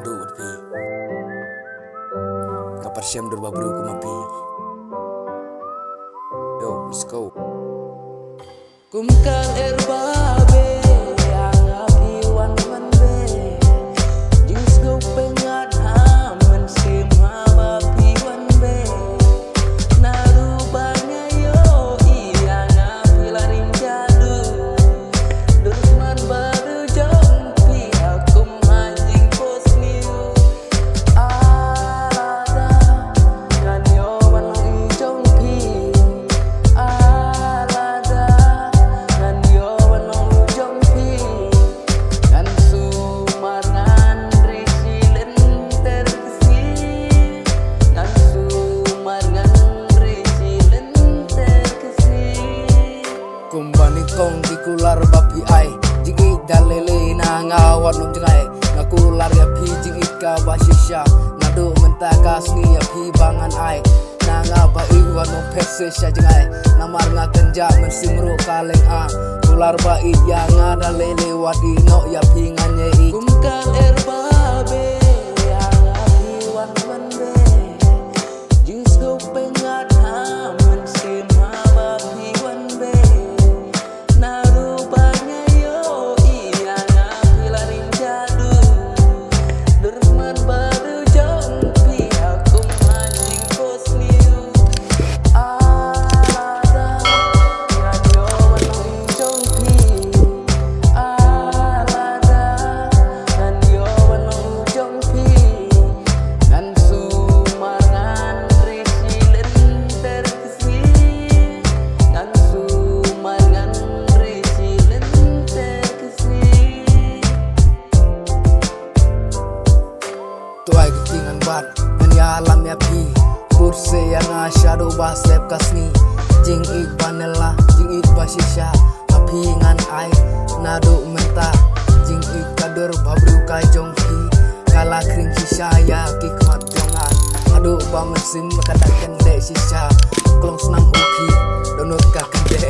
do with pi. Kapar syam dur babru ku mapi. Yo, let's go. Kumkal erbabe yang api wan be jus go pengat hamen sima bapi wan be narubanya yo yang api larin jadu durman baru jompi aku anjing bos niu alada ngan yo wan jompi Kumbani kong di kular bapi ai jingi dalele na ngawat lum jengai ngakular ya pi jingi ka basisha nadu menta kasni ya pi bangan ai na ngaba iwan no pese sha jengai namar ngakenja mensimro kaleng a kular ba i ya ngada lele wadi no ya pi nganye i kumkal erbabe yang api wan be jus go pengat hamen sima bapi wan be narubanya yo yang api larin jadu durman baru jompi aku anjing bos niu alada ngan yo wan jompi alada ngan yo wan jompi ngan sumar ngan risi lenter kesi ngan sumar ngan risi lenter kesi tuai ketingan bat menyalam ya pi kurse yang asyado basep kasni jing ik banela jing ik basisha api ngan ai nado menta jing ik kadur babru kai jong pi kala kring shisha ya kikmat jongan ado ba mesin makadak kende shisha klong senam uki donut ka kende